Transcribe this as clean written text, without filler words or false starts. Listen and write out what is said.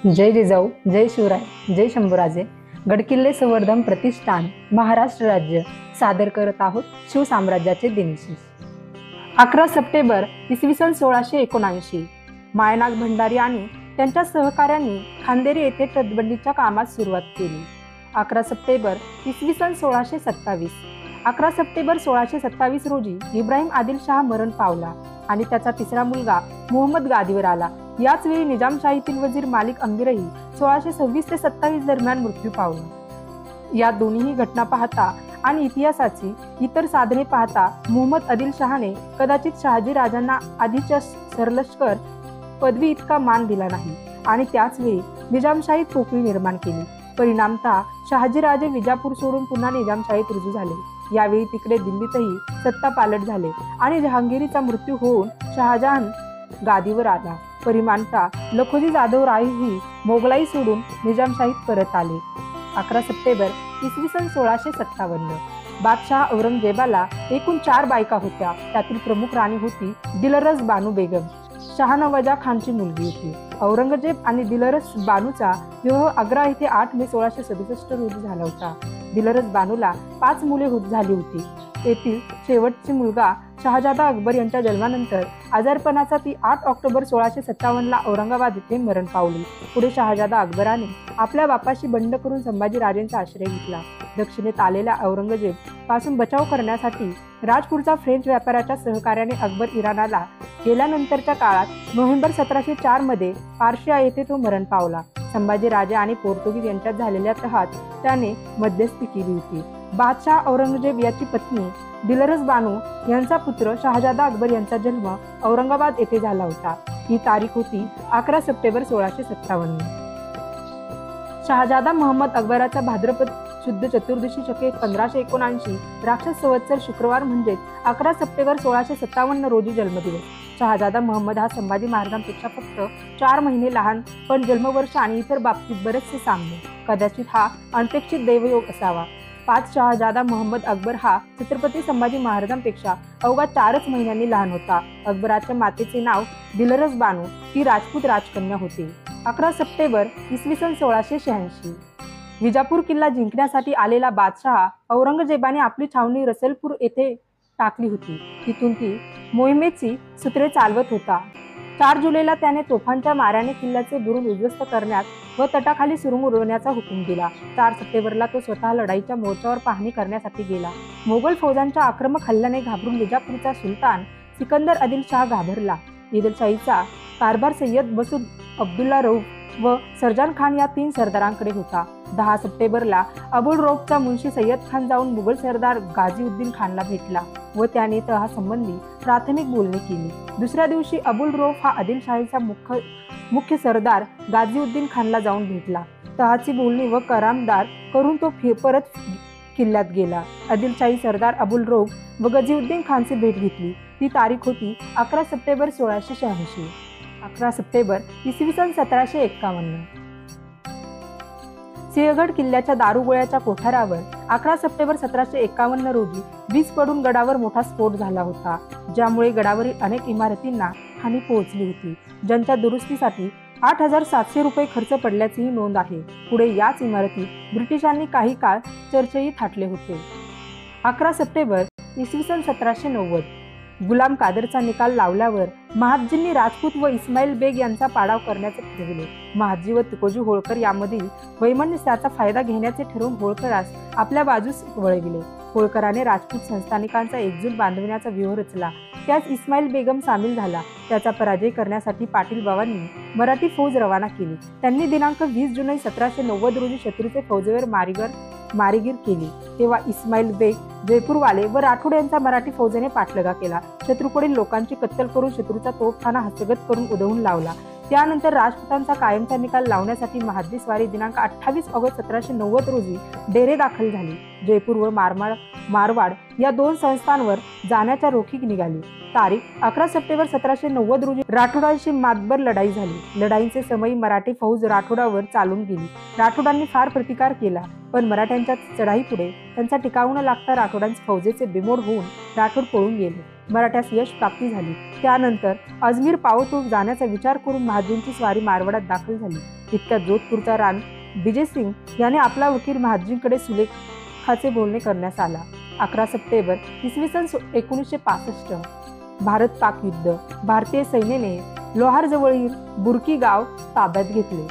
जय जिजाऊ, जय शिवराय, जय शंभूराजे. गडकिल्ले संवर्धन प्रतिष्ठान महाराष्ट्र राज्य सादर करत आहोत शिवसाम्राज्याचे दिनविशेष. 11 सप्टेंबर इसवी सन 1679 मायनाक भंडारी आणि त्यांच्या सहकाऱ्यांनी खांदेरी येथे तटबंदीच्या कामास सुरुवात केली. 11 सप्टेंबर इसवी सन 1627 11 सप्टेंबर 1627 रोजी इब्राहिम आदिल शाह मरण पावला आणि त्याचा तिसरा मुलगा मोहम्मद गादीवर आला. याच वेळी निजामशाहीतील वजीर मालिक अंगिरही 1626 ते 27 दरम्यान मृत्यू पावला. या दोन्ही घटना पाहता आणि इतिहासाची इतर साधने पाहता मोहम्मद आदिल शहाने कदाचित शहाजी राजांना आधीच्या सरलष्कर पदवी इतका मान दिला नाही आणि त्याच वेळी निजामशाहीत पोकळी निर्माण केली. परिणामतः शहाजीराजे विजापूर सोडून पुन्हा निजामशाहीत रुजू झाले. यावेळी तिकडे दिल्लीतही सत्ता पालट झाले आणि जहांगीरचा मृत्यू होऊन शहाजहान गादीवर आला. परिणामतः लखोजी जाधव रायही मोगलाई सोडून निजामशाहीत परत आले. 11 सप्टेंबर इसवी सन 1657 बादशाह औरंगजेबाला एकूण 4 बायका होत्या. त्यातील प्रमुख राणी होती दिलरस बानू बेगम. शहानवाजा खानची मुलगी होती. औरंगजेब आणि दिलरस बानूचा विवाह आग्रा येथे 8 मे 1667 रोजी झाला होता. दिलरस बानूला 5 मुले झाली होती. येथील शेवटची मुलगा शहाजादा अकबर यांच्या जन्मानंतर आजारपणाचा ती 8 ऑक्टोबर 1657 औरंगाबाद येथे मरण पावली. पुढे शहाजादा अकबराने आपल्या बापाशी बंड करून संभाजीराजेंचा आश्रय घेतला. दक्षिणेत आलेल्या औरंगजेब पासून बचाव करण्यासाठी राजपूरचा फ्रेंच व्यापाऱ्याच्या सहकार्याने अकबर इराणाला गेल्यानंतरच्या काळात नोव्हेंबर 1704 मध्ये पार्शिया येथे तो मरण पावला. संभाजीराजे आणि पोर्तुगीज यांच्यात झालेल्या तहात त्याने मध्यस्थी केली होती. बादशाह औरंगजेब याची पत्नी दिलरस बानू यांचा पुत्र शहाजादा अकबर यांचा जन्म औरंगाबाद येथे झाला होता. ही तारीख होती 11 सप्टेंबर 1657. शहाजादा मोहम्मद अकबराचा भाद्रपद शुद्ध चतुर्दशी शके 1579 राक्षस संवत्सर शुक्रवार म्हणजेच 11 सप्टेंबर 1657 रोजी जन्मदिवस. शहाजादा मोहम्मद हा संभाजी महाराजांपेक्षा फक्त 4 महिने लहान, पण जन्मवर्ष आणि इतर बाबतीत बरेचसे साम्य. कदाचित हा अनपेक्षित दैवयोग असावा. 5 शहाजादा मोहम्मद अकबर हा छत्रपती संभाजी महाराजांपेक्षा अवघा 4च महिन्यांनी लहान होता. अकबराच्या मातेचे नाव दिलरस बानू ही राजपूत राजकन्या होती. 11 सप्टेंबर इसवी सन 1686 विजापूर किल्ला जिंकण्यासाठी आलेला बादशाह औरंगजेबाने आपली छावणी रसलपूर येथे टाकली होती. तिथून ती मोहिमेची सूत्रे चालवत होता. 4 जुलैला त्याने तोफांच्या माऱ्याने किल्ल्याचे बुरुज उद्ध्वस्त करण्यात व तटाखाली सुरुंग उडवण्याचा हुकूम दिला. 4 सप्टेंबरला तो स्वतः लढाईच्या मोर्चावर पाहणी करण्यासाठी गेला. मोगल फौजांच्या आक्रमक हल्ल्याने घाबरून विजापूरचा सुलतान सिकंदर आदिल शाह घाबरला. आदिलशाहीचा कारभार सय्यद मसूद अब्दुल्ला रऊफ व सरजान खान या 3 सरदारांकडे होता. 10 सप्टेंबरला अबुल रौफचा मुन्शी सय्यद खान जाऊन मुघल सरदार गाझीउद्दीन खानला भेटला व त्याने तहासंबंधी प्राथमिक बोलणी केली. दुसऱ्या दिवशी अबुल रौफ हा आदिलशाहीचा मुख्य सरदार गाझीउद्दीन खानला जाऊन भेटला. तहाची बोलणी व करामदार करून तो परत किल्ल्यात गेला. आदिलशाही सरदार अबुल रौफ व गाझीउद्दीन खानची भेट घेतली. ती तारीख होती 11 सप्टेंबर 1686. 11 सप्टेंबर इसवी सन 1751 सिंहगड किल्ल्याच्या दारुगोळ्याच्या कोठारावर 11 सप्टेंबर 1751 रोजी वीज पडून गडावर मोठा स्फोट झाला होता, ज्यामुळे गडावरील अनेक इमारतींना हानी पोहोचली होती, ज्यांच्या दुरुस्तीसाठी 8,700 रुपये खर्च पडल्याचीही नोंद आहे. पुढे याच इमारतीत ब्रिटिशांनी काही काळ चर्चही थाटले होते. 11 सप्टेंबर इसवी सन 1790 गुलाम कादरचा निकाल लावल्यावर महादजींनी राजपूत व इस्माईल बेग यांचा पाडाव करण्याचे ठरविले. महादजी व तुकोजी होळकर यामधील वैमनस्याचा फायदा घेण्याचे ठरवून होळकरास आपल्या बाजूस वळविले. होळकराने राजपूत संस्थानिकांचा एकजूट बांधविण्याचा व्यूह रचला. त्यात इस्माईल बेगम सामील झाला. त्याचा पराजय करण्यासाठी पाटील बाबांनी मराठी फौज रवाना केली. त्यांनी दिनांक 20 जुलै 1790 रोजी शत्रूचे फौजेवर मारीगीर केली. तेव्हा इस्माईल बेग जयपूरवाले व राठोड यांचा मराठी फौजेने पाठलाग केला. शत्रूकडील लोकांची कत्तल करून शत्रूचा तोफखाना हस्तगत करून उधळून लावला. त्यानंतर राजपुतांचा कायमचा निकाल लावण्यासाठी महादजी स्वारी दिनांक 28 ऑगस्ट 1790 रोजी डेरे दाखल झाली. जयपूर व मारवाड या 2 संस्थांवर जाण्याच्या रोखीक निघाली. तारीख 11 सप्टेंबर 1790 रोजी राठोडांशी मातबर लढाई झाली. लढाईचे समय मराठी फौज राठोडावर चालून गेली. राठोडांनी फार प्रतिकार केला, पण मराठ्यांच्या चढाईपुढे त्यांचा टिकाऊ न लागता राठोडांच्या फौजेचे बिमोड होऊन राठोड पळून गेले. मराठ्यास यश प्राप्ती झाली. त्यानंतर अजमेर पावतूक जाण्याचा विचार करून महादजींची स्वारी मारवाडात दाखल झाली. इतक्या जोधपूरचा राण विजय सिंग याने आपला वकील महादजींकडे सुलेखाचे बोलणे करण्यास आला. 11 सप्टेंबर इसवी सन 1965 भारत पाक युद्ध. भारतीय सैन्याने लोहार जवळील बुरकी गाव ताब्यात घेतले.